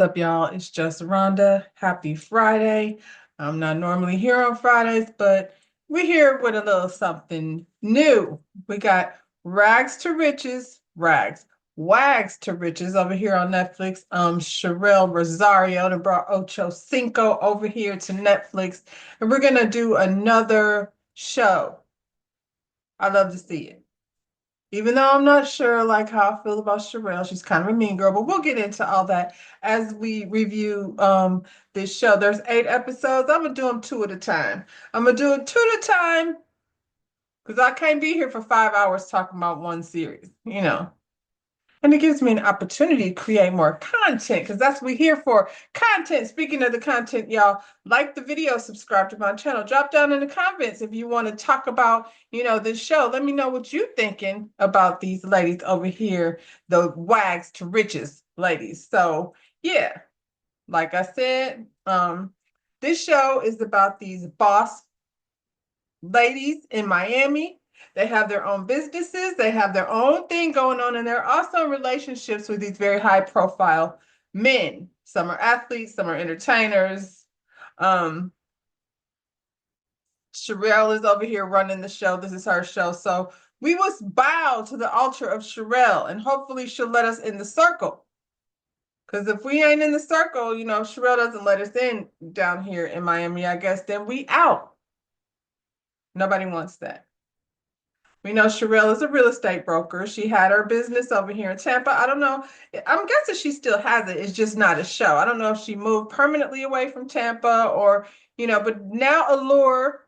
What's up, y'all? It's just Rhonda. Happy Friday. I'm not normally here on Fridays, but we're here with a little something new. We got Rags to Riches, Wags to Riches over here on Netflix. Sherelle Rosario and brought Ocho Cinco over here to Netflix, and we're gonna do another show. I love to see it. Even though I'm not sure like how I feel about Sherelle, she's kind of a mean girl, but we'll get into all that as we review this show. There's 8 episodes. I'm gonna do them two at a time. I'm gonna do it two at a time because I can't be here for 5 hours talking about one series. And it gives me an opportunity to create more content because that's what we're here for. Content. Speaking of the content, y'all, like the video, subscribe to my channel. Drop down in the comments if you want to talk about, this show. Let me know what you're thinking about these ladies over here, the wags to riches ladies. So, yeah, like I said, this show is about these boss ladies in Miami. They have their own businesses, they have their own thing going on, and they're also in relationships with these very high profile men. Some are athletes, some are entertainers. Um, Sherelle is over here running the show. This is her show. So we must bow to the altar of Sherelle, and hopefully she'll let us in the circle. Because if we ain't in the circle, Sherelle doesn't let us in down here in Miami, I guess, then we out. Nobody wants that. We know Sherelle is a real estate broker. She had her business over here in Tampa. I don't know. I'm guessing she still has it. It's just not a show. I don't know if she moved permanently away from Tampa but now Allure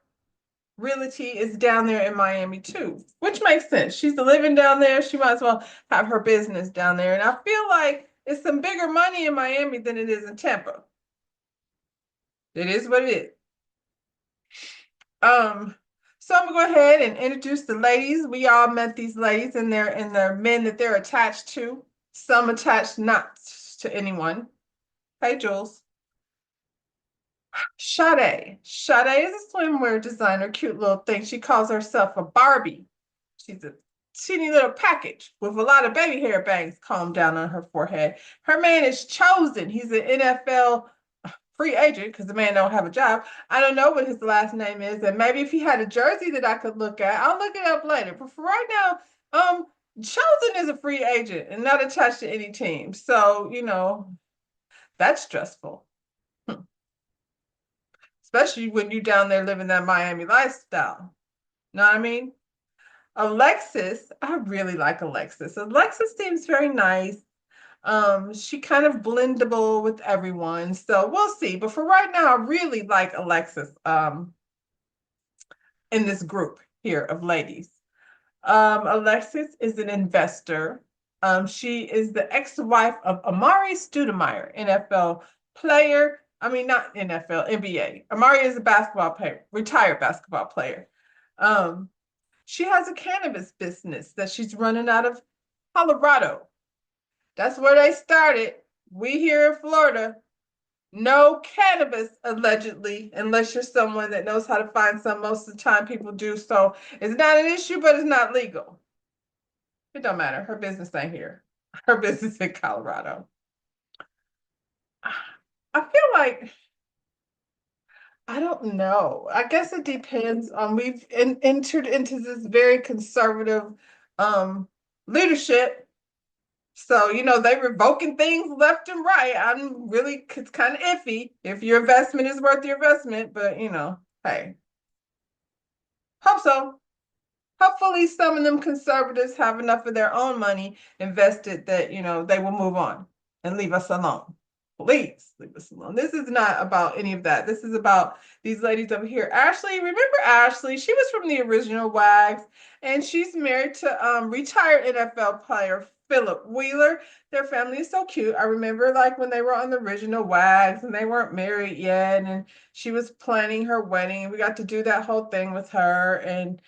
Realty is down there in Miami too, which makes sense. She's living down there. She might as well have her business down there. And I feel like it's some bigger money in Miami than it is in Tampa. It is what it is. So I'm gonna go ahead and introduce the ladies. We all met these ladies and their men that they're attached to. Some attached not to anyone. Hey, Jules. Sade. Sade is a swimwear designer, cute little thing. She calls herself a Barbie. She's a teeny little package with a lot of baby hair bangs combed down on her forehead. Her man is Chosen. He's an NFL free agent because the man don't have a job. I don't know what his last name is, and maybe if he had a jersey that I could look at, I'll look it up later. But for right now, Chosen is a free agent and not attached to any team. So, that's stressful. Especially when you're down there living that Miami lifestyle. Know what I mean? Alexis, I really like Alexis. Alexis seems very nice. She kind of blendable with everyone, so we'll see. But for right now, I really like Alexis in this group here of ladies. Alexis is an investor. She is the ex-wife of Amari Stoudemire, NFL player. I mean, not NFL, NBA. Amari is a basketball player, retired basketball player. She has a cannabis business that she's running out of Colorado. That's where they started. We here in Florida, no cannabis allegedly, unless you're someone that knows how to find some. Most of the time, people do. So it's not an issue, but it's not legal. It don't matter. Her business ain't here. Her business in Colorado. I feel like I don't know. I guess it depends on we've entered into this very conservative leadership. So, they revoking things left and right. It's kind of iffy if your investment is worth your investment, but hey, hope so. Hopefully some of them conservatives have enough of their own money invested that, they will move on and leave us alone. Please leave us alone. This is not about any of that. This is about these ladies over here. Ashley, remember Ashley? She was from the original Wags, and she's married to retired NFL player Philip Wheeler. Their family is so cute. I remember like when they were on the original Wags and they weren't married yet, and she was planning her wedding, and we got to do that whole thing with her. And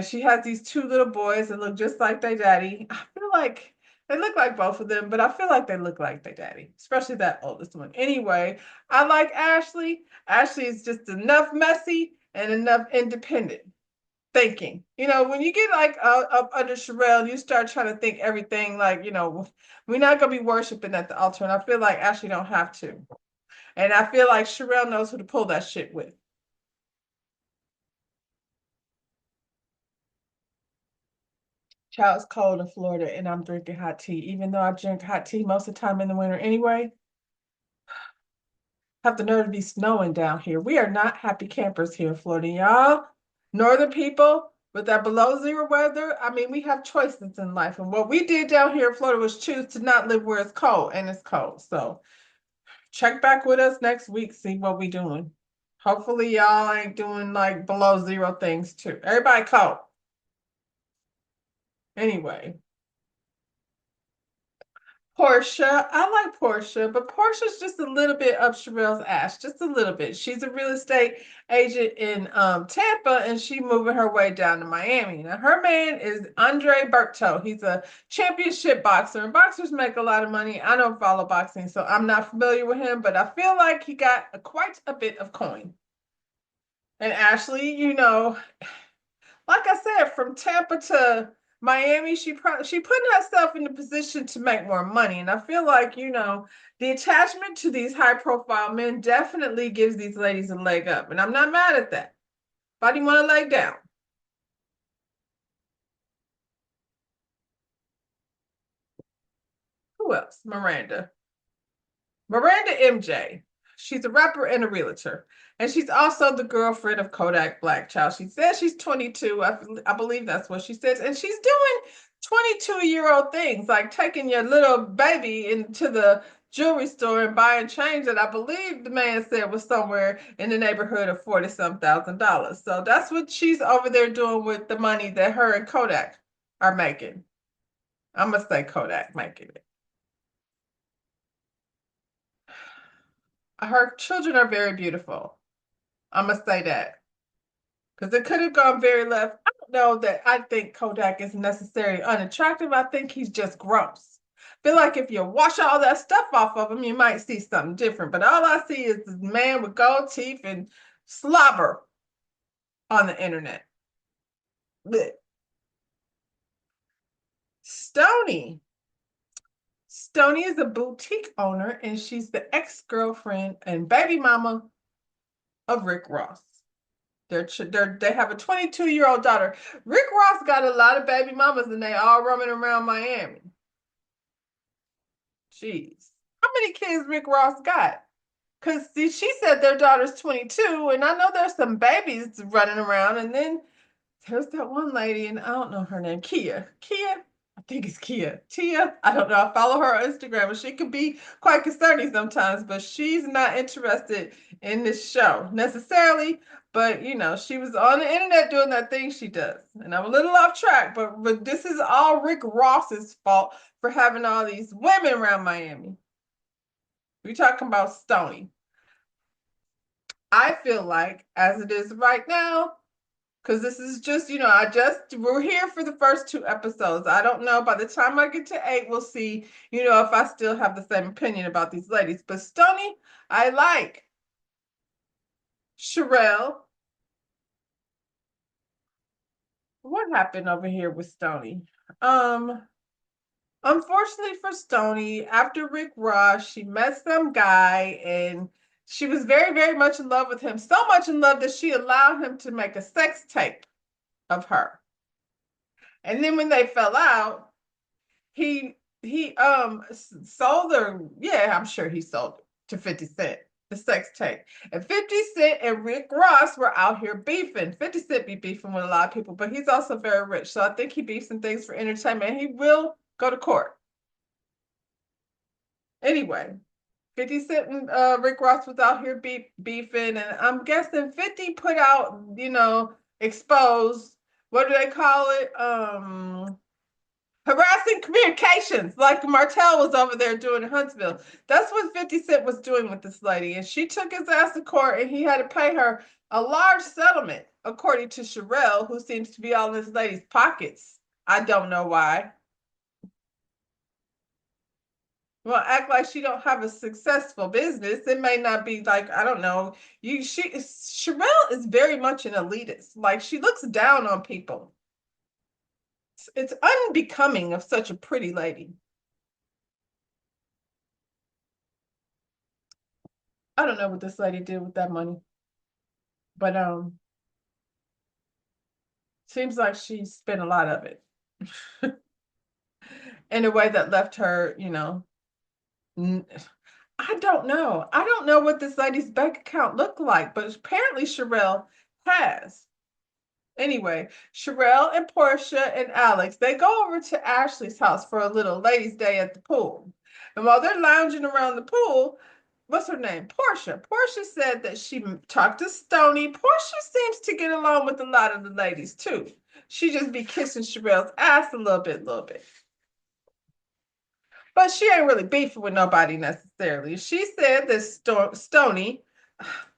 she has these two little boys that look just like their daddy. I feel like they look like both of them, but I feel like they look like their daddy, especially that oldest one. Anyway, I like Ashley. Ashley is just enough messy and enough independent. thinking. When you get like up under Sherelle, you start trying to think everything like, we're not gonna be worshiping at the altar. And I feel like Ashley don't have to. And I feel like Sherelle knows who to pull that shit with. Child, it's cold in Florida and I'm drinking hot tea. Even though I drink hot tea most of the time in the winter anyway, have the nerve to be snowing down here. We are not happy campers here in Florida, y'all. Northern people with that below zero weather. I mean, we have choices in life. And what we did down here in Florida was choose to not live where it's cold, and it's cold. So check back with us next week, see what we doing. Hopefully y'all ain't doing like below zero things too. Everybody cold. Anyway. Portia, I like Portia, but Portia's just a little bit up Sherelle's ass, just a little bit. She's a real estate agent in Tampa, and she moving her way down to Miami. Now, her man is Andre Berto. He's a championship boxer, and boxers make a lot of money. I don't follow boxing, so I'm not familiar with him, but I feel like he got quite a bit of coin. And Ashley, like I said, from Tampa to Miami, she putting herself in the position to make more money. And I feel like, the attachment to these high profile men definitely gives these ladies a leg up. And I'm not mad at that. Why do you want to leg down? Who else? Miranda MJ. She's a rapper and a realtor. And she's also the girlfriend of Kodak Blackchild. She says she's 22. I believe that's what she says. And she's doing 22-year-old things, like taking your little baby into the jewelry store and buying change that I believe the man said was somewhere in the neighborhood of 40 some thousand dollars. So that's what she's over there doing with the money that her and Kodak are making. I'm going to say Kodak making it. Her children are very beautiful. I'm gonna say that because it could have gone very left. I don't know that I think Kodak is necessarily unattractive. I think he's just gross. I feel like if you wash all that stuff off of him, you might see something different. But all I see is this man with gold teeth and slobber on the internet. Blech. Stony. Stony is a boutique owner, and she's the ex-girlfriend and baby mama of Rick Ross. They have a 22-year-old daughter. Rick Ross got a lot of baby mamas and they all roaming around Miami. Jeez. How many kids Rick Ross got? Because she said their daughter's 22, and I know there's some babies running around. And then there's that one lady, and I don't know her name, Kia. Kia? I think it's Kia. Tia? I don't know. I follow her on Instagram, and she can be quite concerning sometimes, but she's not interested in this show necessarily. But, she was on the internet doing that thing she does. And I'm a little off track, but this is all Rick Ross's fault for having all these women around Miami. We're talking about Stony. I feel like, as it is right now, because this is just, we're here for the first two episodes. I don't know. By the time I get to 8, we'll see, if I still have the same opinion about these ladies. But Stony, I like. Sherelle. What happened over here with Stony? Unfortunately for Stony, after Rick Ross, she met some guy and she was very, very much in love with him. So much in love that she allowed him to make a sex tape of her. And then when they fell out, he sold her. Yeah, I'm sure he sold it to 50 Cent, the sex tape. And 50 Cent and Rick Ross were out here beefing. 50 Cent be beefing with a lot of people, but he's also very rich. So I think he beefs some things for entertainment. He will go to court. Anyway, 50 Cent and Rick Ross was out here beefing, and I'm guessing 50 put out, exposed, what do they call it? Harassing communications, like Martell was over there doing in Huntsville. That's what 50 Cent was doing with this lady. And she took his ass to court and he had to pay her a large settlement, according to Sherelle, who seems to be all in this lady's pockets. I don't know why. Well, act like she don't have a successful business. It may not be like, I don't know. Sherelle is very much an elitist. Like she looks down on people. It's unbecoming of such a pretty lady. I don't know what this lady did with that money, but seems like she spent a lot of it in a way that left her, I don't know. I don't know what this lady's bank account looked like, but apparently Sherelle has. Anyway, Sherelle and Portia and Alex, they go over to Ashley's house for a little ladies' day at the pool. And while they're lounging around the pool, what's her name? Portia. Portia said that she talked to Stony. Portia seems to get along with a lot of the ladies too. She just be kissing Sherelle's ass a little bit. But she ain't really beefing with nobody necessarily. She said that Stony,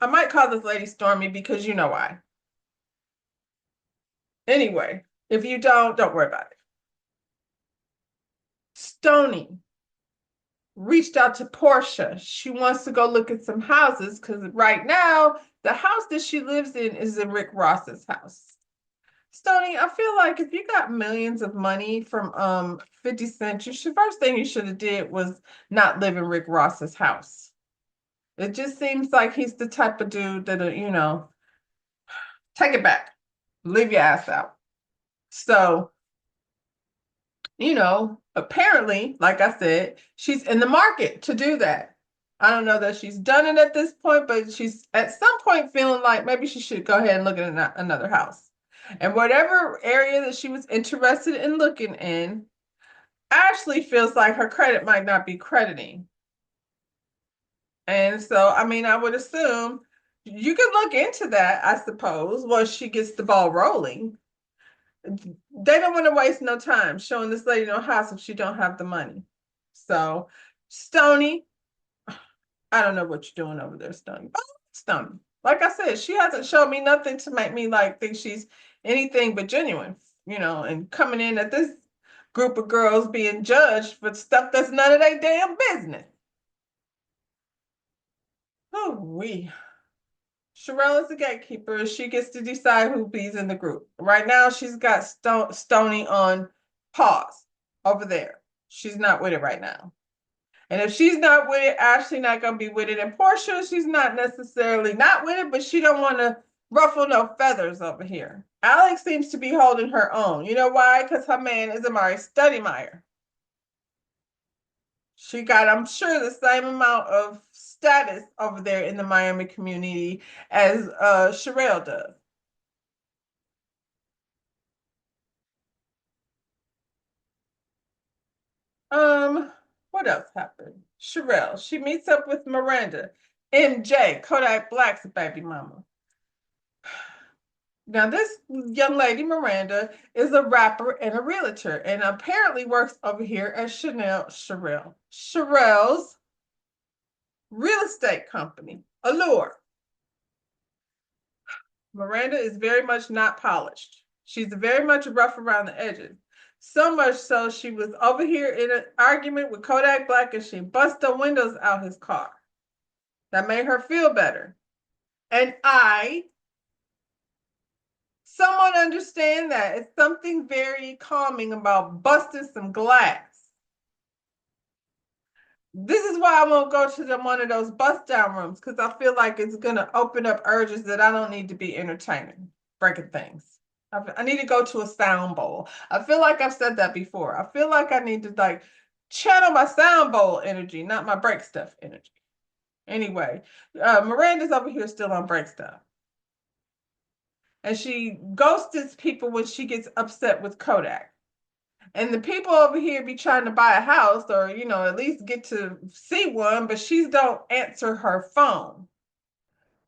I might call this lady Stormy because you know why. Anyway, if you don't worry about it. Stony reached out to Portia. She wants to go look at some houses because right now the house that she lives in is in Rick Ross's house. Stony, I feel like if you got millions of money from 50 Cent, first thing you should have did was not live in Rick Ross's house. It just seems like he's the type of dude that take it back, leave your ass out. So apparently, like I said, she's in the market to do that. I don't know that she's done it at this point, but she's at some point feeling like maybe she should go ahead and look at another house. And whatever area that she was interested in looking in, Ashley feels like her credit might not be crediting. And so, I mean, I would assume you could look into that, I suppose, once she gets the ball rolling. They don't want to waste no time showing this lady no house if she don't have the money. So, Stony, I don't know what you're doing over there, Stony. Oh, Stony. Like I said, she hasn't shown me nothing to make me like think she's anything but genuine, and coming in at this group of girls being judged for stuff that's none of their damn business. Oh, we. Sherelle is the gatekeeper. She gets to decide who bees in the group. Right now, she's got Stony on pause over there. She's not with it right now. And if she's not with it, Ashley not gonna be with it. And Portia, she's not necessarily not with it, but she don't want to ruffle no feathers over here. Alex seems to be holding her own. You know why? Because her man is Amari Stoudemire. She got, I'm sure, the same amount of status over there in the Miami community as Sherelle does. What else happened? Sherelle, she meets up with Miranda, MJ, Kodak Black's baby mama. Now, this young lady, Miranda, is a rapper and a realtor, and apparently works over here at Sherelle's real estate company, Allure. Miranda is very much not polished. She's very much rough around the edges. So much so she was over here in an argument with Kodak Black and she bust the windows out his car. That made her feel better. And someone understand that. It's something very calming about busting some glass. This is why I won't go to one of those bust down rooms because I feel like it's gonna open up urges that I don't need to be entertaining, breaking things. I need to go to a sound bowl. I feel like I've said that before. I feel like I need to like channel my sound bowl energy, not my break stuff energy. Anyway, Miranda's over here still on break stuff. And she ghosts people when she gets upset with Kodak. And the people over here be trying to buy a house or, at least get to see one, but she don't answer her phone.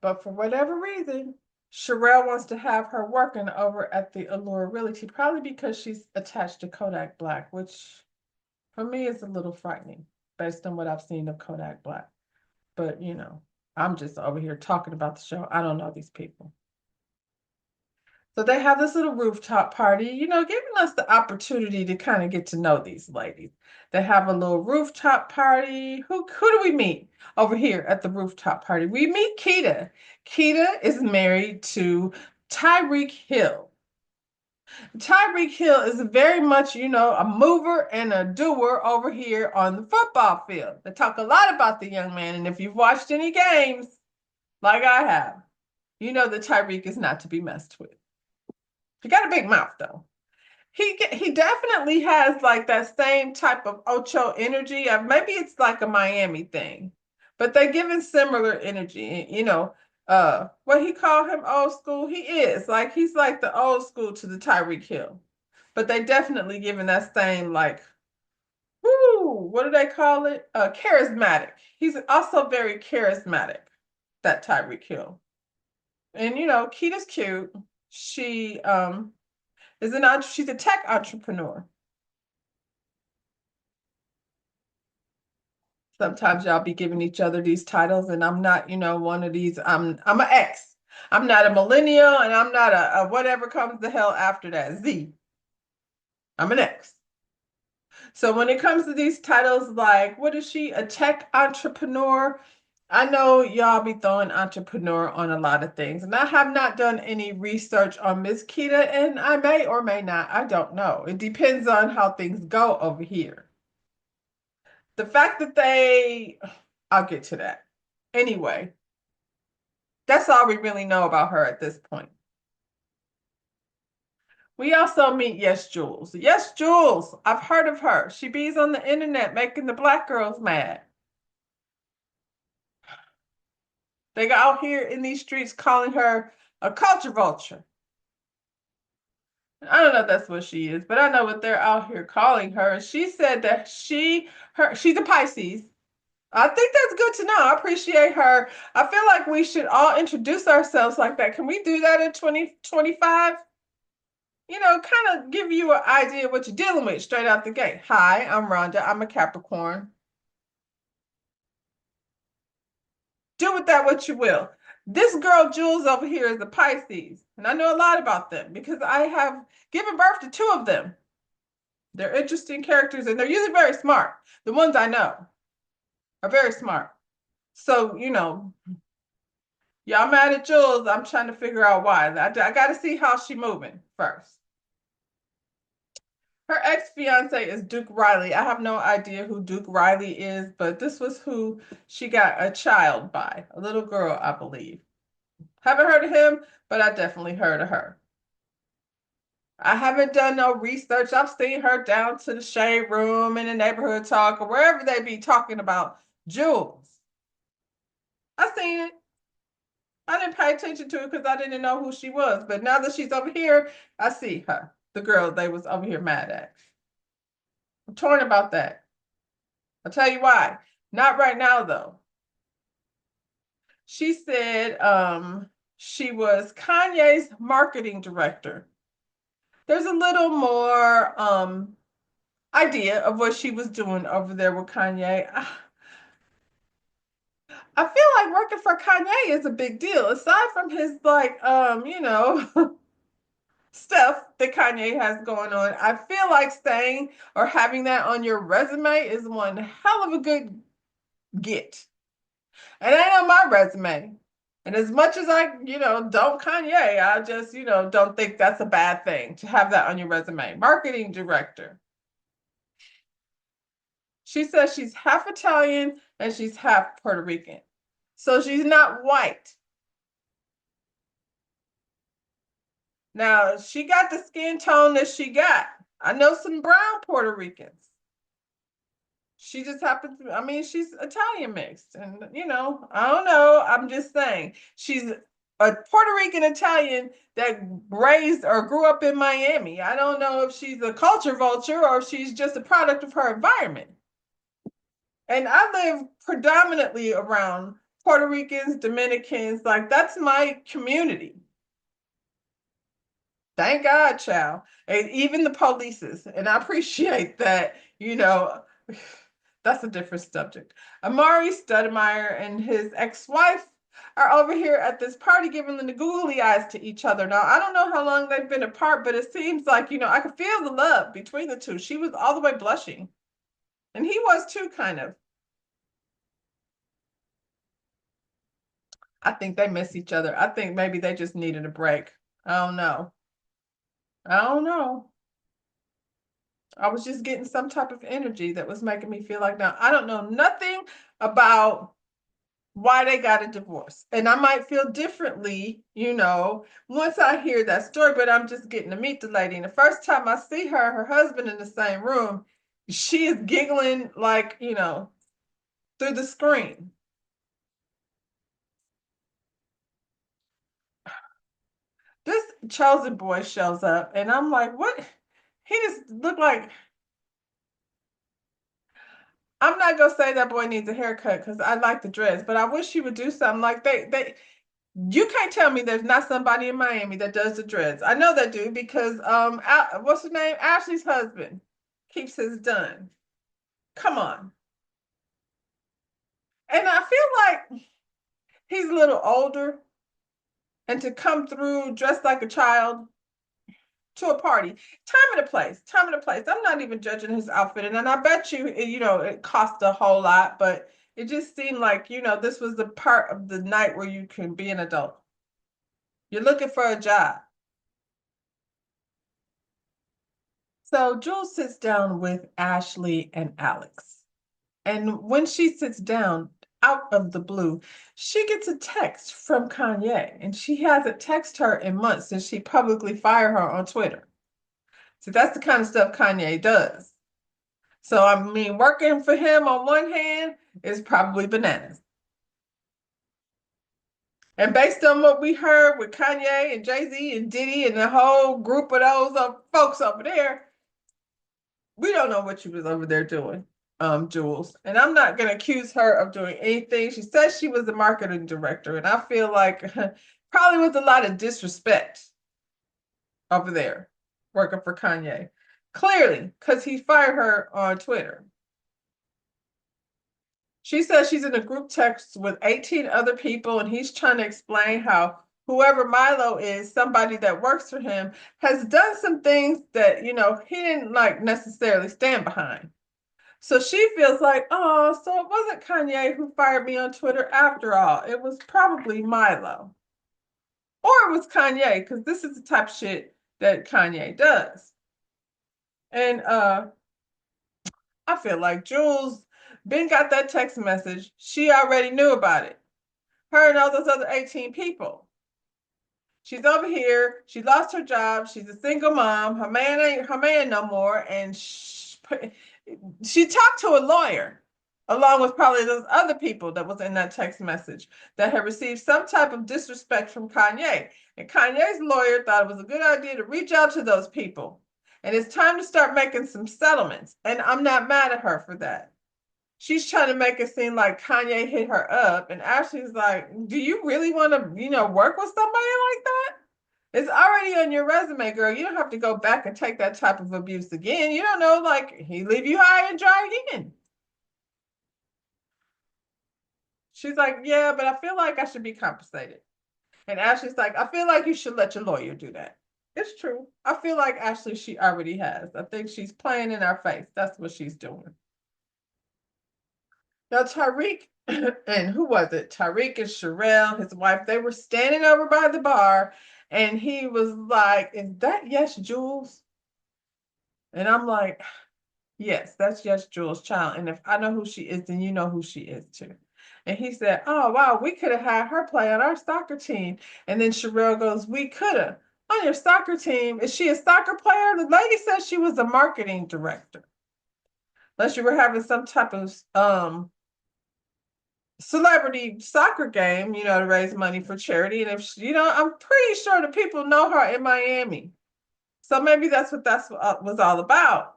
But for whatever reason, Sherelle wants to have her working over at the Allure Realty, probably because she's attached to Kodak Black, which for me is a little frightening based on what I've seen of Kodak Black. But, I'm just over here talking about the show. I don't know these people. So they have this little rooftop party, giving us the opportunity to kind of get to know these ladies. They have a little rooftop party. Who do we meet over here at the rooftop party? We meet Keita. Keita is married to Tyreek Hill. Tyreek Hill is very much, a mover and a doer over here on the football field. They talk a lot about the young man, and if you've watched any games, like I have, you know that Tyreek is not to be messed with. He got a big mouth though. He definitely has like that same type of Ocho energy. Maybe it's like a Miami thing, but they're giving similar energy. What he called him old school. He is like he's like the old school to the Tyreek Hill, but they definitely giving that same like, whoo, what do they call it? Charismatic. He's also very charismatic. That Tyreek Hill, and Keita's cute. She she's a tech entrepreneur. Sometimes y'all be giving each other these titles, and I'm not, one of these. I'm an X. I'm not a millennial, and I'm not a whatever comes the hell after that. Z. I'm an X. So when it comes to these titles, like what is she? A tech entrepreneur? I know y'all be throwing entrepreneur on a lot of things, and I have not done any research on Miss Keita, and I may or may not. I don't know. It depends on how things go over here. The fact that I'll get to that. Anyway, that's all we really know about her at this point. We also meet Yes Jules. Yes Jules, I've heard of her. She bees on the internet making the black girls mad. They got out here in these streets calling her a culture vulture. I don't know if that's what she is, but I know what they're out here calling her. She said that she's a Pisces. I think that's good to know. I appreciate her. I feel like we should all introduce ourselves like that. Can we do that in 2025? Kind of give you an idea of what you're dealing with straight out the gate. Hi, I'm Rhonda. I'm a Capricorn. Do with that what you will. This girl, Jules, over here is a Pisces. And I know a lot about them because I have given birth to two of them. They're interesting characters and they're usually very smart. The ones I know are very smart. So, y'all mad at Jules. I'm trying to figure out why. I got to see how she moving first. Her ex-fiance is Duke Riley. I have no idea who Duke Riley is, but this was who she got a child by, a little girl, I believe. Haven't heard of him, but I definitely heard of her. I haven't done no research. I've seen her down to the shade room in the neighborhood talk or wherever they be talking about Jules. I seen it. I didn't pay attention to it because I didn't know who she was. But now that she's over here, I see her, the girl they was over here mad at. I'm torn about that. I'll tell you why. Not right now, though. She said she was Kanye's marketing director. There's a little more idea of what she was doing over there with Kanye. I feel like working for Kanye is a big deal. Aside from his like stuff that Kanye has going on, I feel like staying or having that on your resume is one hell of a good get. And I know my resume. And as much as I, don't Kanye, I just, don't think that's a bad thing to have that on your resume. Marketing director. She says she's half Italian and she's half Puerto Rican. So she's not white. Now, she got the skin tone that she got. I know some brown Puerto Ricans. She just happens to, I mean, she's Italian mixed. And, I don't know. I'm just saying. She's a Puerto Rican Italian that raised or grew up in Miami. I don't know if she's a culture vulture or if she's just a product of her environment. And I live predominantly around Puerto Ricans, Dominicans, like that's my community. Thank God, child. And even the polices. And I appreciate that, that's a different subject. Amari Stoudemire and his ex-wife are over here at this party giving the googly eyes to each other. Now, I don't know how long they've been apart, but it seems like, I could feel the love between the two. She was all the way blushing, and he was too, kind of. I think they miss each other. I think maybe they just needed a break. I don't know. I don't know. I was just getting some type of energy that was making me feel like now I don't know nothing about why they got a divorce. And I might feel differently, once I hear that story, but I'm just getting to meet the lady. And the first time I see her, her husband in the same room, she is giggling like, through the screen. This chosen boy shows up, and I'm like, what? He just looked like, I'm not gonna say that boy needs a haircut because I like the dress, but I wish he would do something like they you can't tell me there's not somebody in Miami that does the dreads. I know that dude because what's his name? Ashley's husband keeps his done. Come on. And I feel like he's a little older, and to come through dressed like a child to a party. Time and a place. Time and a place. I'm not even judging his outfit. And I bet you, it cost a whole lot, but it just seemed like, this was the part of the night where you can be an adult. You're looking for a job. So Jules sits down with Ashley and Alex. And when she sits down, out of the blue, she gets a text from Kanye. And she hasn't texted her in months since she publicly fired her on Twitter. So that's the kind of stuff Kanye does. So, I mean, working for him on one hand is probably bananas. And based on what we heard with Kanye and Jay-Z and Diddy and the whole group of those folks over there, we don't know what she was over there doing, Jules. And I'm not going to accuse her of doing anything. She says she was the marketing director, and I feel like probably with a lot of disrespect over there working for Kanye. Clearly, because he fired her on Twitter. She says she's in a group text with 18 other people, and he's trying to explain how whoever Milo is, somebody that works for him, has done some things that, he didn't like necessarily stand behind. So she feels like, oh, so it wasn't Kanye who fired me on Twitter after all. It was probably Milo. Or it was Kanye, because this is the type of shit that Kanye does. And I feel like Jules Ben got that text message. She already knew about it. Her and all those other 18 people. She's over here. She lost her job. She's a single mom. Her man ain't her man no more. And she talked to a lawyer, along with probably those other people that was in that text message that had received some type of disrespect from Kanye. And Kanye's lawyer thought it was a good idea to reach out to those people. And it's time to start making some settlements. And I'm not mad at her for that. She's trying to make it seem like Kanye hit her up, and Ashley's like, "Do you really want to, work with somebody like that? It's already on your resume, girl. You don't have to go back and take that type of abuse again. You don't know, like he leave you high and dry again." She's like, "Yeah, but I feel like I should be compensated." And Ashley's like, "I feel like you should let your lawyer do that." It's true. I feel like Ashley, she already has. I think she's playing in our face. That's what she's doing. Now, Tariq and who was it? Tariq and Sherelle, his wife, they were standing over by the bar, and he was like, "Is that Yes Jules?" And I'm like, "Yes, that's Yes Jules' child. And if I know who she is, then you know who she is too." And he said, "Oh, wow, we could have had her play on our soccer team." And then Sherelle goes, "We could have. On your soccer team, is she a soccer player?" The lady said she was a marketing director. Unless you were having some type of celebrity soccer game, to raise money for charity. And if I'm pretty sure the people know her in Miami. So maybe that's what was all about.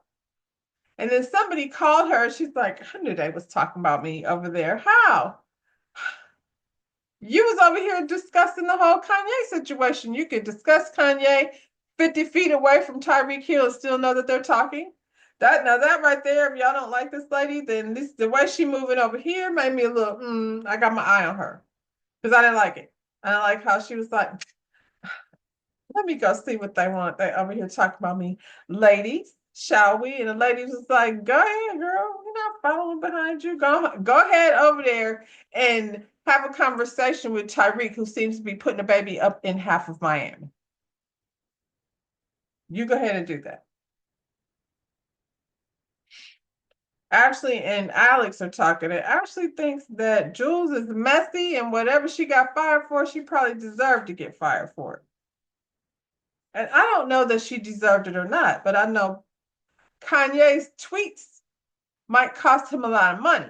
And then somebody called her. She's like, "I knew they was talking about me over there." How? You was over here discussing the whole Kanye situation. You could discuss Kanye 50 feet away from Tyreek Hill and still know that they're talking. That right there, if y'all don't like this lady, then the way she moving over here made me a little, I got my eye on her. because I didn't like it. I don't like how she was like, let me go see what they want. They over here talking about me. Ladies, shall we? And the lady was like, go ahead, girl. We're not following behind you. Go ahead over there and have a conversation with Tyreek, who seems to be putting a baby up in half of Miami. You go ahead and do that. Ashley and Alex are talking. And Ashley thinks that Jules is messy and whatever she got fired for, she probably deserved to get fired for it. And I don't know that she deserved it or not, but I know Kanye's tweets might cost him a lot of money.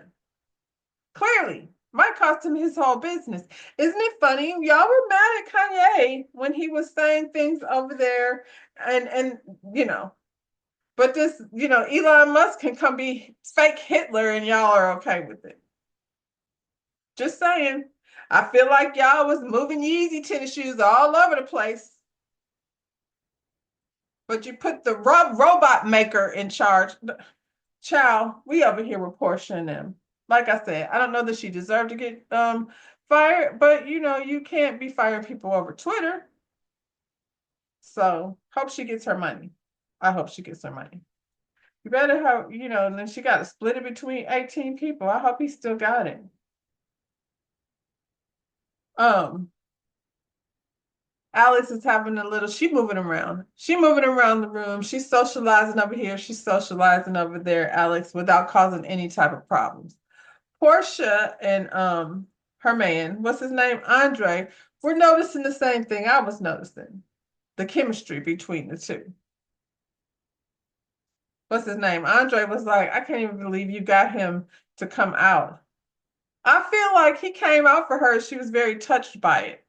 Clearly, might cost him his whole business. Isn't it funny? Y'all were mad at Kanye when he was saying things over there, and you know, but this, Elon Musk can come be fake Hitler and y'all are okay with it. Just saying. I feel like y'all was moving Yeezy tennis shoes all over the place, but you put the robot maker in charge. Child, we over here with Portia and them. Like I said, I don't know that she deserved to get fired, but you can't be firing people over Twitter. So hope she gets her money. I hope she gets her money. You better have, and then she got to split it between 18 people. I hope he still got it. Um, Alice is having a little, she moving around. She moving around the room. She's socializing over here. She's socializing over there, Alex, without causing any type of problems. Portia and her man, what's his name? Andre, we're noticing the same thing I was noticing. The chemistry between the two. What's his name? Andre was like, I can't even believe you got him to come out. I feel like he came out for her. She was very touched by it.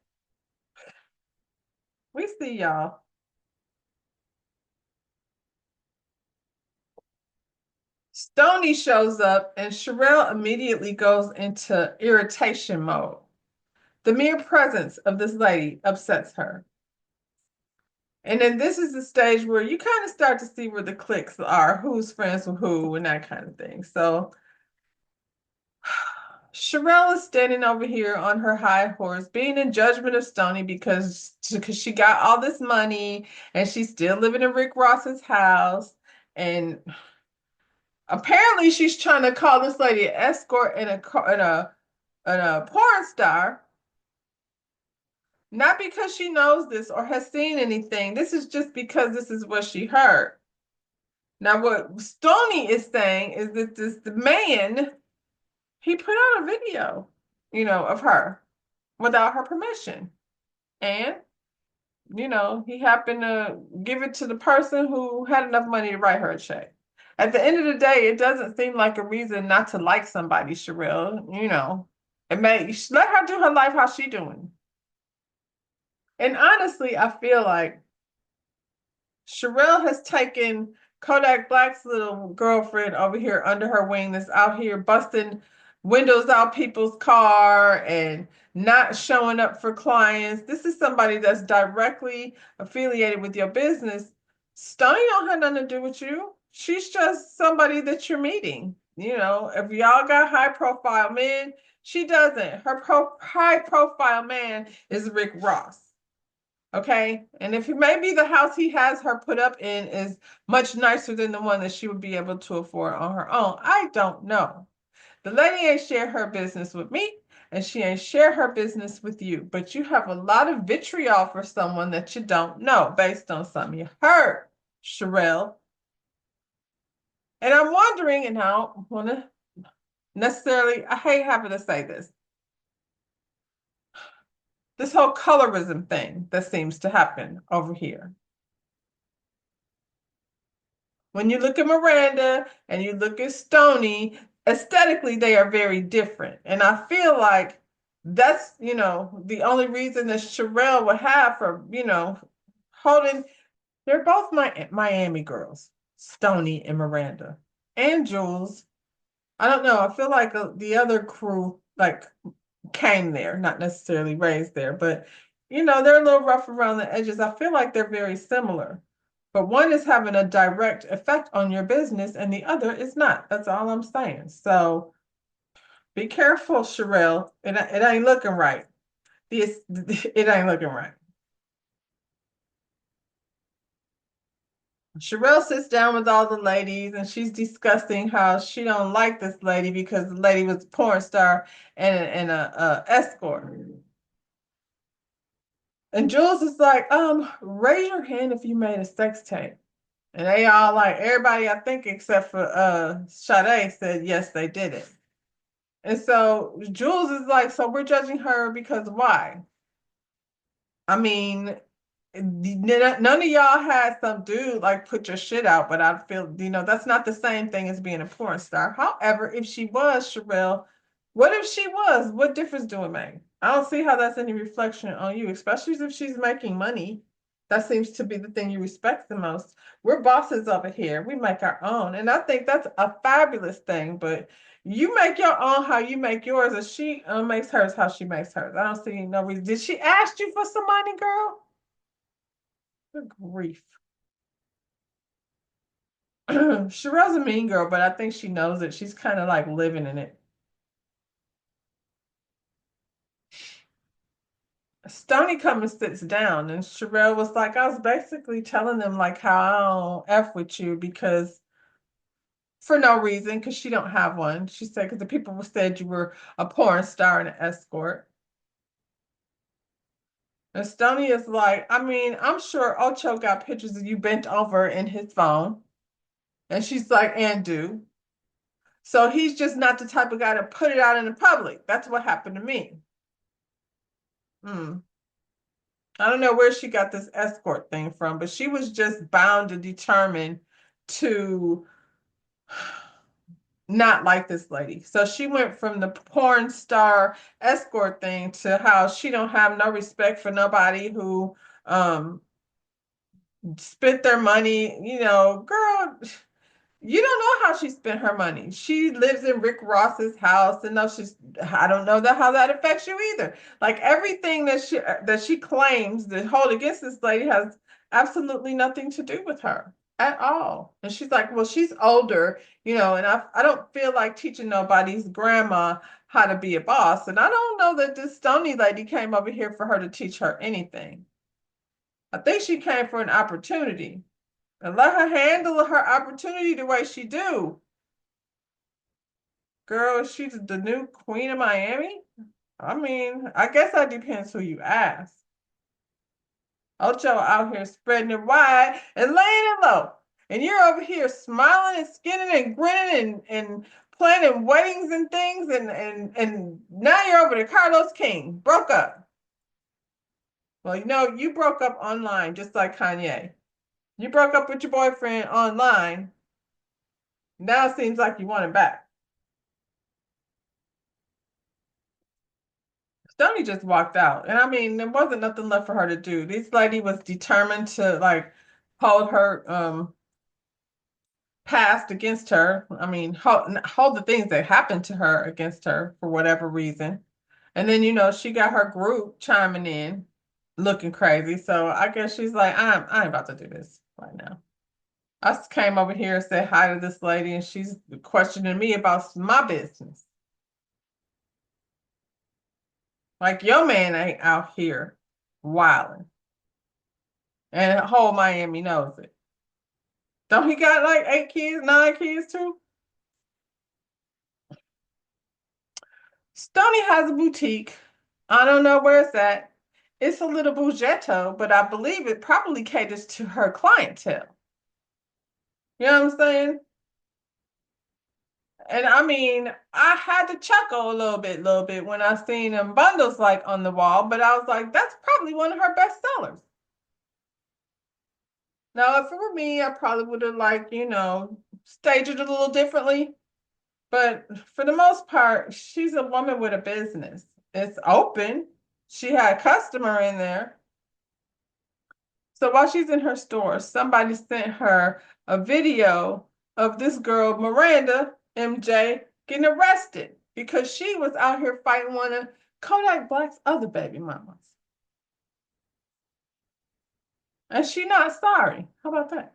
We see y'all. Stony shows up and Sherelle immediately goes into irritation mode. The mere presence of this lady upsets her. And then this is the stage where you kind of start to see where the cliques are, who's friends with who, and that kind of thing. So Sherelle is standing over here on her high horse, being in judgment of Stony because she got all this money and she's still living in Rick Ross's house. And apparently she's trying to call this lady an escort and a porn star. Not because she knows this or has seen anything. This is just because this is what she heard. Now, what Stony is saying is that the man, he put out a video, of her without her permission. And, he happened to give it to the person who had enough money to write her a check. At the end of the day, it doesn't seem like a reason not to like somebody, Sherelle. It may let her do her life how she doing. And honestly, I feel like Sherelle has taken Kodak Black's little girlfriend over here under her wing that's out here busting windows out people's car and not showing up for clients. This is somebody that's directly affiliated with your business. Stoney don't have nothing to do with you. She's just somebody that you're meeting. If y'all got high profile men, she doesn't. Her high profile man is Rick Ross. Okay. And if maybe the house he has her put up in is much nicer than the one that she would be able to afford on her own, I don't know. The lady ain't share her business with me, and she ain't share her business with you. But you have a lot of vitriol for someone that you don't know based on something you heard, Sherelle. And I'm wondering, and I don't want to necessarily, I hate having to say this whole colorism thing that seems to happen over here. When you look at Miranda and you look at Stony, aesthetically they are very different. And I feel like that's, the only reason that Sherelle would have for, holding, they're both my Miami girls, Stony and Miranda. And Jules. I don't know. I feel like the other crew like came there, not necessarily raised there, but they're a little rough around the edges. I feel like they're very similar. But one is having a direct effect on your business and the other is not. That's all I'm saying. So be careful, Sherelle. It ain't looking right. This it ain't looking right. Sherelle sits down with all the ladies and she's discussing how she don't like this lady because the lady was a porn star and a escort. And Jules is like, raise your hand if you made a sex tape. And they all like, everybody, I think, except for Sade said yes, they did it. And so Jules is like, so we're judging her because why? I mean, none of y'all had some dude like put your shit out, but I feel, that's not the same thing as being a porn star. However, if she was, Sherelle, what if she was? What difference do it make? I don't see how that's any reflection on you, especially if she's making money. That seems to be the thing you respect the most. We're bosses over here. We make our own. And I think that's a fabulous thing, but you make your own how you make yours, and she makes hers how she makes hers. I don't see no reason. Did she ask you for some money, girl? Good grief. Sherelle's a mean girl, but I think she knows it. She's kind of like living in it. Stony comes and sits down, and Sherelle was like, I was basically telling them like how I don't F with you because for no reason, because she don't have one. She said, because the people said you were a porn star and an escort. And Stony is like, I mean, I'm sure Ocho got pictures of you bent over in his phone. And she's like, and do. So he's just not the type of guy to put it out in the public. That's what happened to me. Hmm. I don't know where she got this escort thing from, but she was just bound and determined to not like this lady. So she went from the porn star escort thing to how she don't have no respect for nobody who um spent their money, girl. You don't know how she spent her money. She lives in Rick Ross's house, and no, I don't know how that affects you either. Like everything that she claims to hold against this lady has absolutely nothing to do with her at all. And she's like, well, she's older, and I don't feel like teaching nobody's grandma how to be a boss. And I don't know that this Stony lady came over here for her to teach her anything. I think she came for an opportunity. And let her handle her opportunity the way she do. Girl, she's the new queen of Miami. I mean, I guess that depends who you ask. Ocho out here spreading it wide and laying it low. And you're over here smiling and skinning and grinning and planning weddings and things. And now you're over to Carlos King. Broke up. Well, you broke up online just like Kanye. You broke up with your boyfriend online. Now it seems like you want him back. Stoney just walked out. And I mean, there wasn't nothing left for her to do. This lady was determined to like hold her past against her. I mean, hold the things that happened to her against her for whatever reason. And then, she got her group chiming in, looking crazy. So I guess she's like, I ain't about to do this right now. I just came over here and said hi to this lady, and she's questioning me about my business. Like your man ain't out here wilding. And whole Miami knows it. Don't he got like 8 kids, 9 kids too? Stony has a boutique. I don't know where it's at. It's a little bougetto, but I believe it probably caters to her clientele. You know what I'm saying? And I mean, I had to chuckle a little bit when I seen them bundles like on the wall, but I was like, that's probably one of her best sellers. Now, if it were me, I probably would have like, staged it a little differently. But for the most part, she's a woman with a business. It's open. She had a customer in there. So while she's in her store, somebody sent her a video of this girl, Miranda MJ, getting arrested because she was out here fighting one of Kodak Black's other baby mamas. And she not sorry. How about that?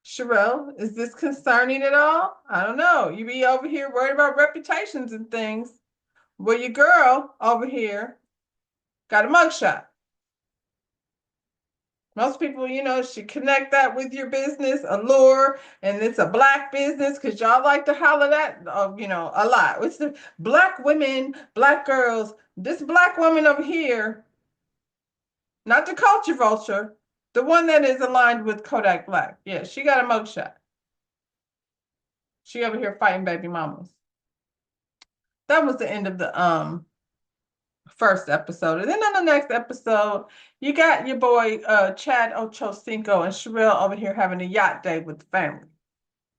Sherelle, is this concerning at all? I don't know. You be over here worried about reputations and things. Well, your girl over here got a mugshot. Most people, should connect that with your business, allure, and it's a black business because y'all like to holler that, a lot. It's the black women, black girls. This black woman over here, not the culture vulture, the one that is aligned with Kodak Black. Yeah, she got a mugshot. She over here fighting baby mamas. That was the end of the first episode. And then on the next episode, you got your boy Chad Ochocinco and Sherelle over here having a yacht day with the family.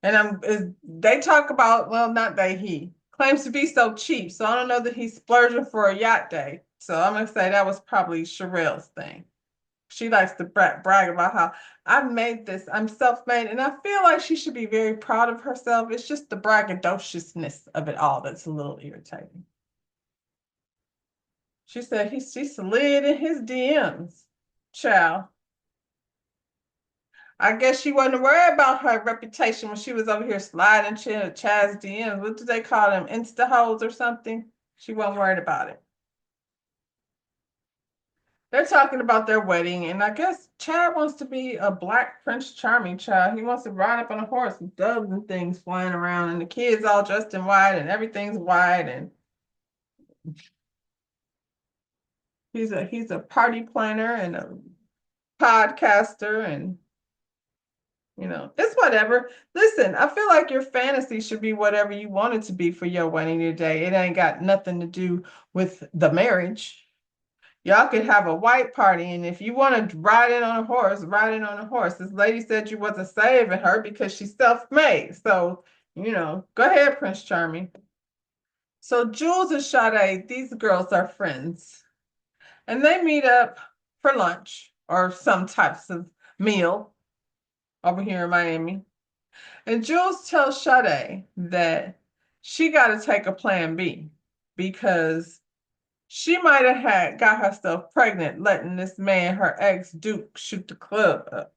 And they talk about, well, not they, he claims to be so cheap. So I don't know that he's splurging for a yacht day. So I'm gonna say that was probably Sherelle's thing. She likes to brag about how I've made this, I'm self-made, and I feel like she should be very proud of herself. It's just the braggadociousness of it all that's a little irritating. She said she slid in his DMs. Child. I guess she wasn't worried about her reputation when she was over here sliding Chad's DMs. What do they call them? Insta hoes or something? She wasn't worried about it. They're talking about their wedding, and I guess Chad wants to be a black Prince Charming child. He wants to ride up on a horse with doves and things flying around, and the kids all dressed in white, and everything's white, and he's a party planner and a podcaster, and it's whatever. Listen, I feel like your fantasy should be whatever you want it to be for your wedding today. It ain't got nothing to do with the marriage. Y'all could have a white party, and if you want to ride in on a horse, ride in on a horse. This lady said you wasn't saving her because she's self-made. So, go ahead, Prince Charming. So Jules and Sade, these girls are friends, and they meet up for lunch or some types of meal over here in Miami. And Jules tells Sade that she got to take a plan B because she might have had got herself pregnant letting this man, her ex Duke, shoot the club up.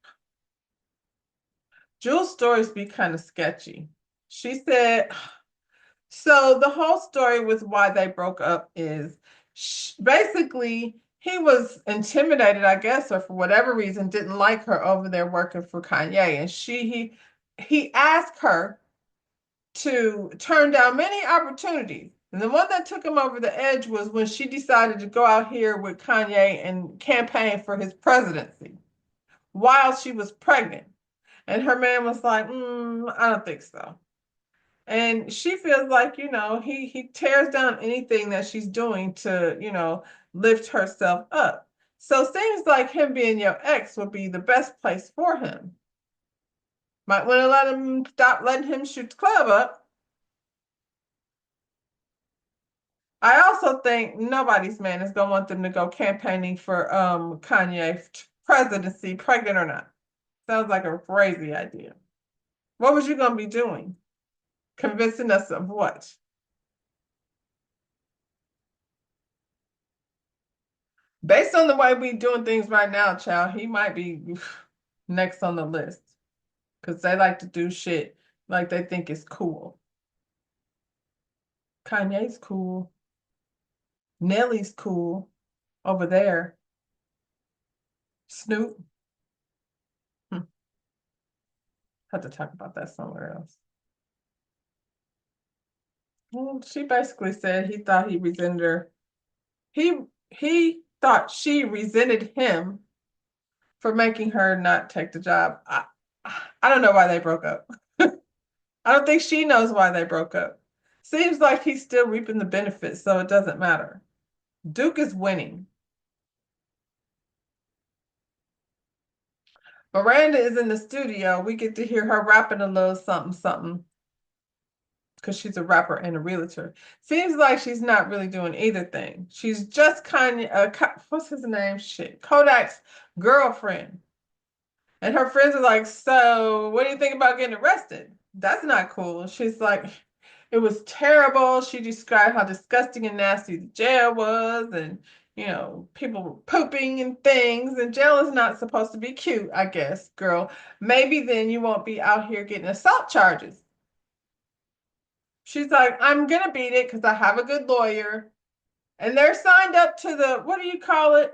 Jules' stories be kind of sketchy. She said, so the whole story with why they broke up is basically he was intimidated, I guess, or for whatever reason didn't like her over there working for Kanye, and he asked her to turn down many opportunities. And the one that took him over the edge was when she decided to go out here with Kanye and campaign for his presidency while she was pregnant. And her man was like, I don't think so. And she feels like, he tears down anything that she's doing to, lift herself up. So it seems like him being your ex would be the best place for him. Might want to let him stop letting him shoot the club up. I also think nobody's man is gonna want them to go campaigning for Kanye presidency, pregnant or not. Sounds like a crazy idea. What was you gonna be doing? Convincing us of what? Based on the way we doing things right now, child, he might be next on the list because they like to do shit like they think is cool. Kanye's cool. Nelly's cool over there. Snoop. Have to talk about that somewhere else. Well, she basically said he thought he resented her. He thought she resented him for making her not take the job. I don't know why they broke up. I don't think she knows why they broke up. Seems like he's still reaping the benefits, so it doesn't matter. Duke is winning. Miranda is in the studio. We get to hear her rapping a little something, something, because she's a rapper and a realtor. Seems like she's not really doing either thing. She's just kind of, what's his name? Shit. Kodak's girlfriend. And her friends are like, so what do you think about getting arrested? That's not cool. She's like, it was terrible. She described how disgusting and nasty the jail was, and people were pooping and things. And jail is not supposed to be cute, I guess, girl. Maybe then you won't be out here getting assault charges. She's like, I'm gonna beat it because I have a good lawyer. And they're signed up to the, what do you call it?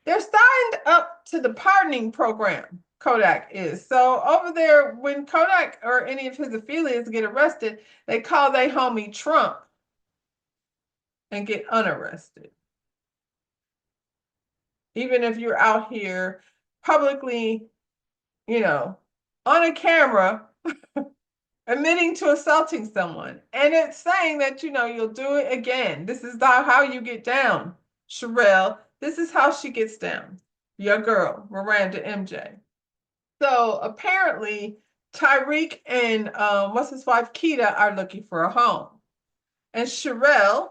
They're signed up to the pardoning program. Kodak is. So over there, when Kodak or any of his affiliates get arrested, they call their homie Trump and get unarrested. Even if you're out here publicly, you know, on a camera admitting to assaulting someone. And it's saying that, you'll do it again. This is not how you get down, Sherelle. This is how she gets down. Your girl, Miranda MJ. So apparently, Tyreek and what's his wife, Keita, are looking for a home. And Sherelle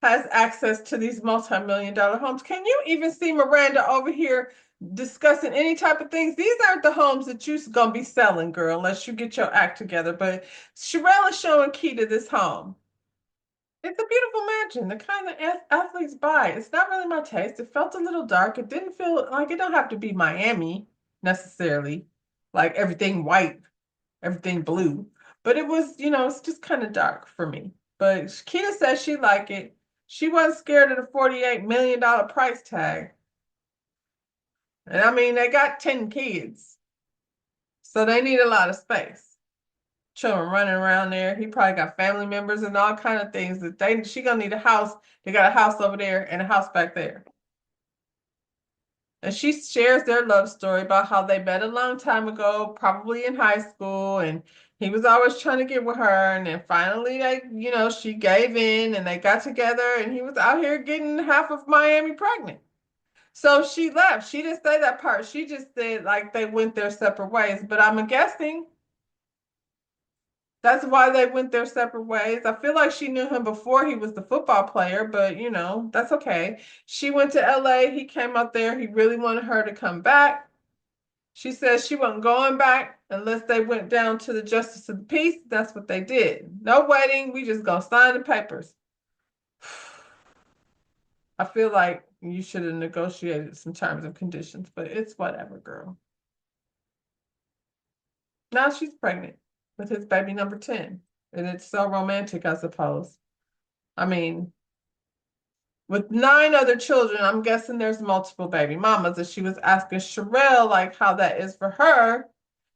has access to these multi-million-dollar homes. Can you even see Miranda over here discussing any type of things? These aren't the homes that you're gonna be selling, girl, unless you get your act together. But Sherelle is showing Keita this home. It's a beautiful mansion, the kind that athletes buy. It's not really my taste. It felt a little dark. It didn't feel like it don't have to be Miami necessarily, like everything white, everything blue. But it was, it's just kind of dark for me. But Keita says she liked it. She wasn't scared of the $48 million price tag. And I mean, they got 10 kids, so they need a lot of space. Children running around there. He probably got family members and all kind of things that she gonna need a house. They got a house over there and a house back there. And she shares their love story about how they met a long time ago, probably in high school, and he was always trying to get with her. And then finally she gave in and they got together and he was out here getting half of Miami pregnant. So she left. She didn't say that part. She just said like they went their separate ways. But I'm guessing that's why they went their separate ways. I feel like she knew him before he was the football player, but that's okay. She went to LA. He came out there. He really wanted her to come back. She says she wasn't going back unless they went down to the justice of the peace. That's what they did. No wedding. We just gonna sign the papers. I feel like you should have negotiated some terms and conditions, but it's whatever, girl. Now she's pregnant with his baby number 10. And it's so romantic, I suppose. I mean, with 9 other children, I'm guessing there's multiple baby mamas. And she was asking Sherelle, like, how that is for her,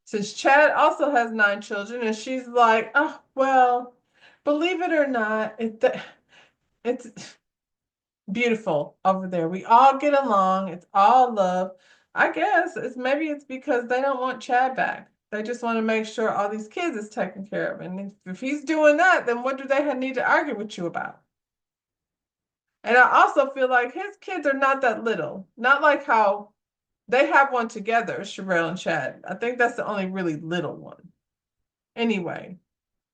since Chad also has 9 children. And she's like, oh, well, believe it or not, it's beautiful over there. We all get along. It's all love. I guess maybe it's because they don't want Chad back. They just want to make sure all these kids is taken care of. And if he's doing that, then what do they need to argue with you about? And I also feel like his kids are not that little. Not like how they have one together, Sherelle and Chad. I think that's the only really little one. Anyway,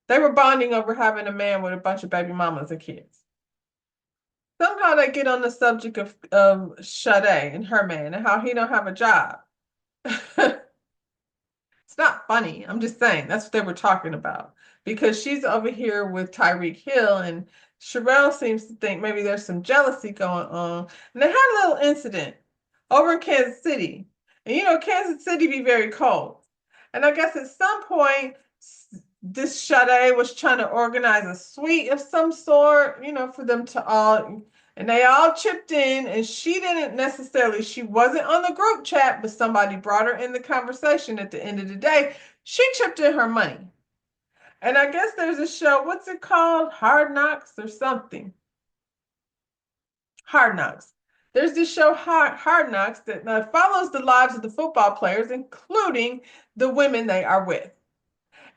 they were bonding over having a man with a bunch of baby mamas and kids. Somehow they get on the subject of Sade and her man and how he don't have a job. It's not funny. I'm just saying that's what they were talking about because she's over here with Tyreek Hill and Sherelle seems to think maybe there's some jealousy going on. And they had a little incident over in Kansas City. And Kansas City be very cold. And I guess at some point, this Sade was trying to organize a suite of some sort, for them to all, and they all chipped in, and she didn't necessarily, she wasn't on the group chat, but somebody brought her in the conversation at the end of the day. She chipped in her money. And I guess there's a show, what's it called? Hard Knocks or something. Hard Knocks. There's this show, Hard Knocks, that follows the lives of the football players, including the women they are with.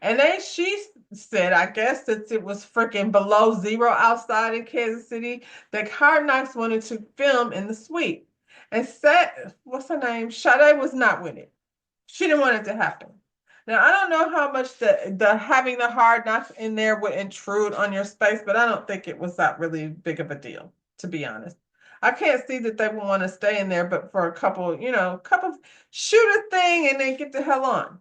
And she said, I guess that it was freaking below zero outside in Kansas City, that Hard Knocks wanted to film in the suite. And said, what's her name? Sade was not with it. She didn't want it to happen. Now, I don't know how much the having the Hard Knocks in there would intrude on your space, but I don't think it was that really big of a deal, to be honest. I can't see that they would want to stay in there, but for a couple, shoot a thing and then get the hell on.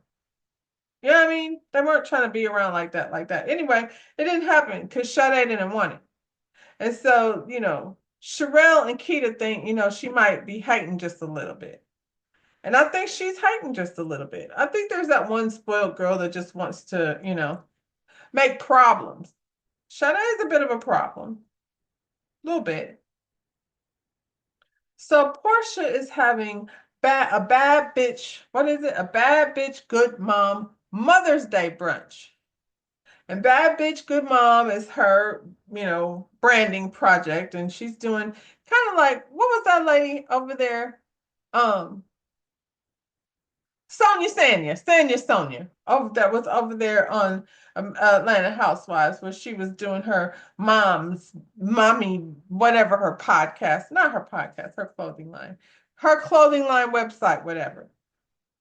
You know what I mean? They weren't trying to be around like that, like that. Anyway, it didn't happen because Sade didn't want it. And so, Sherelle and Keita think, she might be hating just a little bit. And I think she's hating just a little bit. I think there's that one spoiled girl that just wants to, make problems. Sade is a bit of a problem. a little bit. So Portia is having a bad bitch, what is it? A bad bitch, good mom Mother's Day brunch. And Bad Bitch Good Mom is her, branding project. And she's doing kind of like, what was that lady over there? Um, Sonia, over that was over there on Atlanta Housewives, where she was doing her mommy, whatever her podcast, not her podcast, her clothing line website, whatever.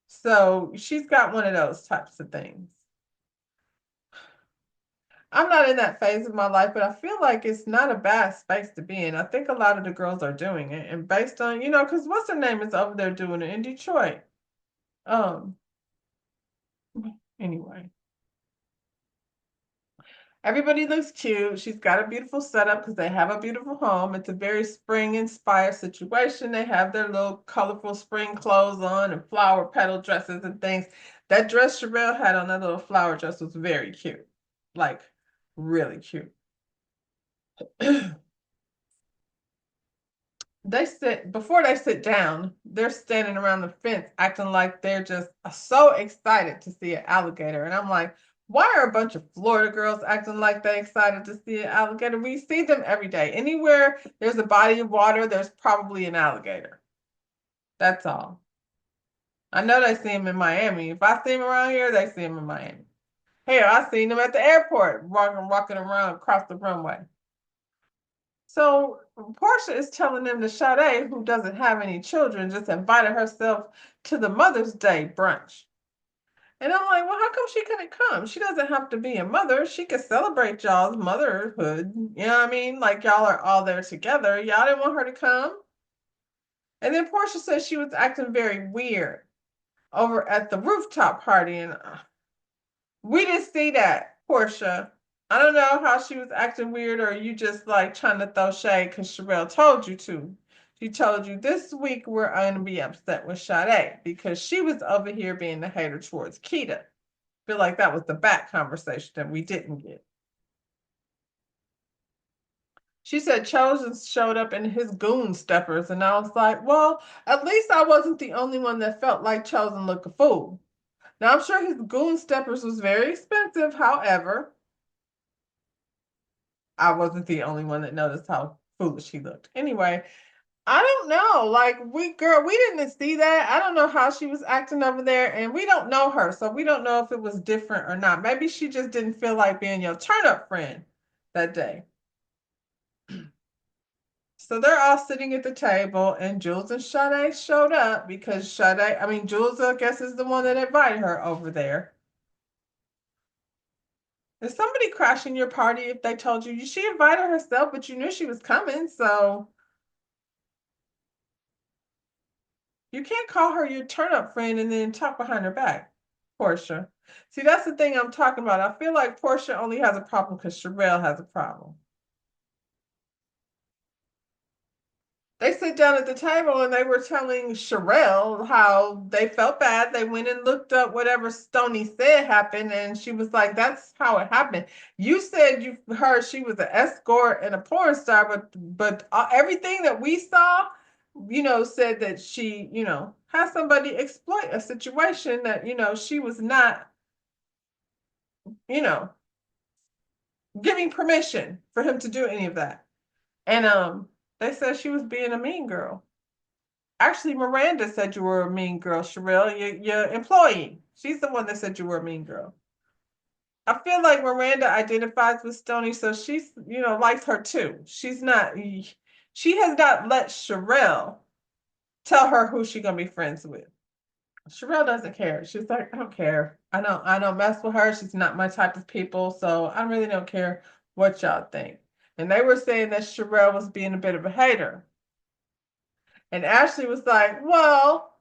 So she's got one of those types of things. I'm not in that phase of my life, but I feel like it's not a bad space to be in. I think a lot of the girls are doing it, and based on, because what's her name is over there doing it in Detroit. Um, anyway. Everybody looks cute. She's got a beautiful setup because they have a beautiful home. It's a very spring inspired situation. They have their little colorful spring clothes on and flower petal dresses and things. That dress Sherelle had on, that little flower dress, was very cute. Like, really cute. Before they sit down, they're standing around the fence acting like they're just so excited to see an alligator. And I'm like, why are a bunch of Florida girls acting like they're excited to see an alligator? We see them every day. Anywhere there's a body of water, there's probably an alligator. That's all. I know they see them in Miami. If I see them around here, they see them in Miami. Hell, I seen them at the airport walking around across the runway. So Portia is telling them that Sade, who doesn't have any children, just invited herself to the Mother's Day brunch. And I'm like, well, how come she couldn't come? She doesn't have to be a mother. She could celebrate y'all's motherhood. You know what I mean? Like y'all are all there together. Y'all didn't want her to come. And then Portia said she was acting very weird over at the rooftop party. And we didn't see that, Portia. I don't know how she was acting weird, or you just like trying to throw shade because Sherelle told you to. She told you this week we're going to be upset with Sade because she was over here being the hater towards Keita. Feel like that was the back conversation that we didn't get. She said Chosen showed up in his goon steppers, and I was like, well, at least I wasn't the only one that felt like Chosen looked a fool. Now I'm sure his goon steppers was very expensive. However, I wasn't the only one that noticed how foolish he looked. Anyway, I don't know. Like we didn't see that. I don't know how she was acting over there, and we don't know her, so we don't know if it was different or not. Maybe she just didn't feel like being your turn-up friend that day. So they're all sitting at the table, and Jules and Sade showed up because Jules, I guess, is the one that invited her over there. Is somebody crashing your party if they told you she invited herself, but you knew she was coming? So you can't call her your turn-up friend and then talk behind her back, Portia. See, that's the thing I'm talking about. I feel like Portia only has a problem because Sherelle has a problem. They sit down at the table and they were telling Sherelle how they felt bad. They went and looked up whatever Stony said happened, and she was like, "That's how it happened." You said you heard she was an escort and a porn star, but everything that we saw, said that she, had somebody exploit a situation that she was not, you know, giving permission for him to do any of that. And they said she was being a mean girl. Actually, Miranda said you were a mean girl, Sherelle. Your employee. She's the one that said you were a mean girl. I feel like Miranda identifies with Stony, so she's, likes her too. She has not let Sherelle tell her who she's gonna be friends with. Sherelle doesn't care. She's like, I don't care. I don't mess with her. She's not my type of people, so I really don't care what y'all think. And they were saying that Sherelle was being a bit of a hater. And Ashley was like, well,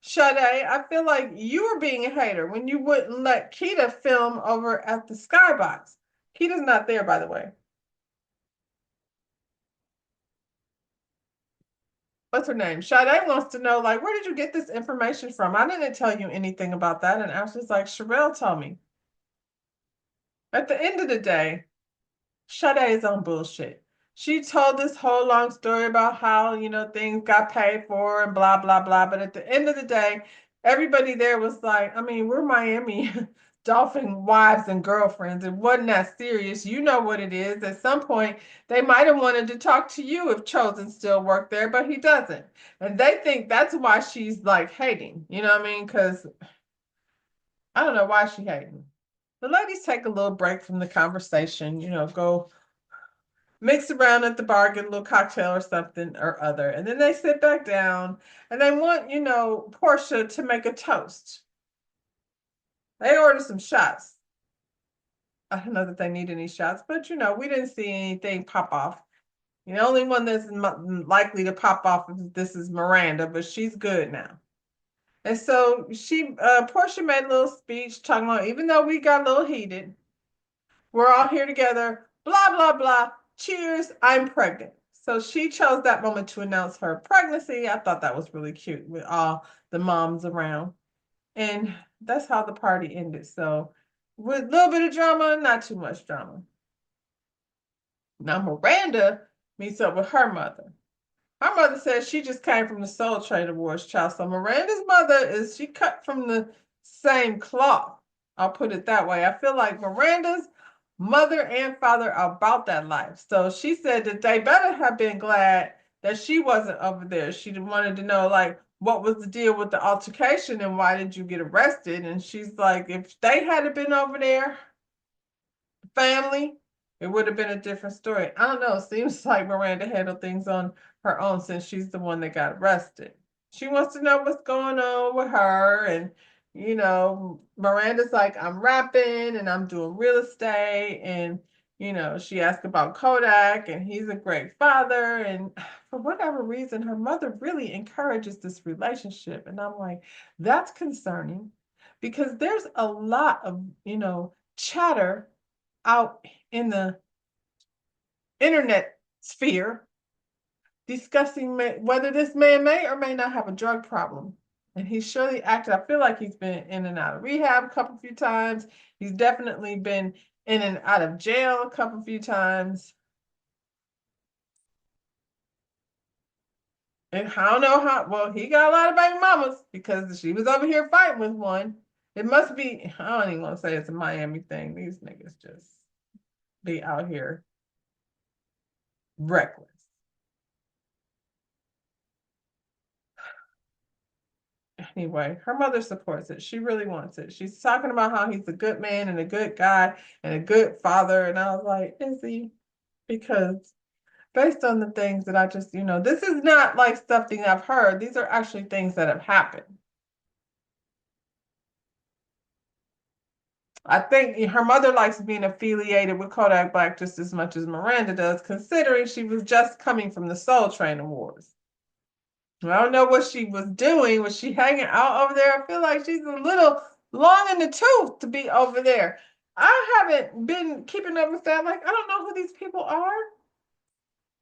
Sade, I feel like you were being a hater when you wouldn't let Keita film over at the Skybox. Keita's not there, by the way. What's her name? Sade wants to know, like, where did you get this information from? I didn't tell you anything about that. And Ashley's like, Sherelle told me. At the end of the day, Sade is on bullshit. she told this whole long story about how, things got paid for and blah, blah, blah. But at the end of the day, everybody there was like, I mean, we're Miami Dolphin wives and girlfriends. It wasn't that serious. You know what it is. At some point, they might have wanted to talk to you if Chosen still worked there, but he doesn't. And they think that's why she's like hating. You know what I mean? Because I don't know why she hating. The ladies take a little break from the conversation, go mix around at the bar, get a little cocktail or something or other. And then they sit back down and they want, Portia to make a toast. They order some shots. I don't know that they need any shots, but we didn't see anything pop off. The only one that's likely to pop off is this is Miranda, but she's good now. And so Portia made a little speech talking about, even though we got a little heated, we're all here together, blah, blah, blah. Cheers, I'm pregnant. So she chose that moment to announce her pregnancy. I thought that was really cute with all the moms around. And that's how the party ended. So with a little bit of drama, not too much drama. Now Miranda meets up with her mother. Her mother says she just came from the Soul Train Awards, child. So Miranda's mother she cut from the same cloth. I'll put it that way. I feel like Miranda's mother and father are about that life. So she said that they better have been glad that she wasn't over there. She wanted to know, like, what was the deal with the altercation and why did you get arrested? And she's like, if they hadn't been over there, family, it would have been a different story. I don't know. It seems like Miranda handled things on her own since she's the one that got arrested. She wants to know what's going on with her. And, Miranda's like, I'm rapping and I'm doing real estate. And, she asked about Kodak and he's a great father. And for whatever reason, her mother really encourages this relationship. And I'm like, that's concerning because there's a lot of, chatter out in the internet sphere discussing whether this man may or may not have a drug problem. And he's surely acted. I feel like he's been in and out of rehab a couple few times. He's definitely been in and out of jail a couple few times. And I don't know how, well, he got a lot of baby mamas because she was over here fighting with one. It must be, I don't even want to say it's a Miami thing. These niggas just be out here reckless. Anyway, her mother supports it. She really wants it. She's talking about how he's a good man and a good guy and a good father. And I was like, is he? Because based on the things that I just, this is not like something I've heard. These are actually things that have happened. I think her mother likes being affiliated with Kodak Black just as much as Miranda does, considering she was just coming from the Soul Train Awards. I don't know what she was doing. Was she hanging out over there? I feel like she's a little long in the tooth to be over there. I haven't been keeping up with that. Like, I don't know who these people are.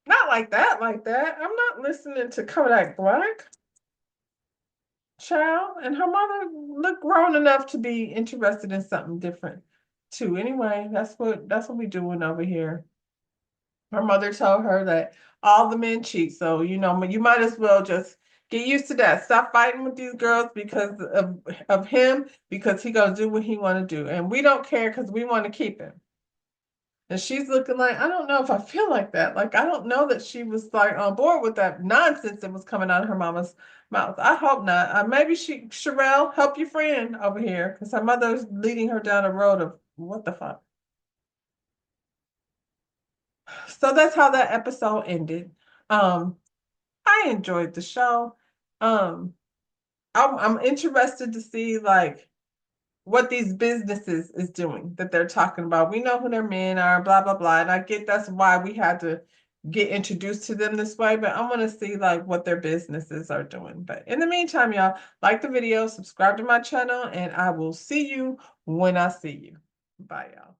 Not like that, like that. I'm not listening to Kodak Black. Child. And her mother looked grown enough to be interested in something different too. Anyway, that's what we're doing over here. Her mother told her that all the men cheat. So, you might as well just get used to that. Stop fighting with these girls because of him, because he gonna do what he want to do. And we don't care because we want to keep him. And she's looking like, I don't know if I feel like that. Like, I don't know that she was like on board with that nonsense that was coming out of her mama's mouth. I hope not. Maybe Sherelle, help your friend over here because her mother's leading her down a road of what the fuck. So that's how that episode ended. Um, I enjoyed the show. Um, I'm interested to see like what these businesses is doing that they're talking about. We know who their men are, blah blah blah, and I get that's why we had to get introduced to them this way. But I want to see like what their businesses are doing. But in the meantime, y'all like the video, subscribe to my channel, and I will see you when I see you. Bye, y'all.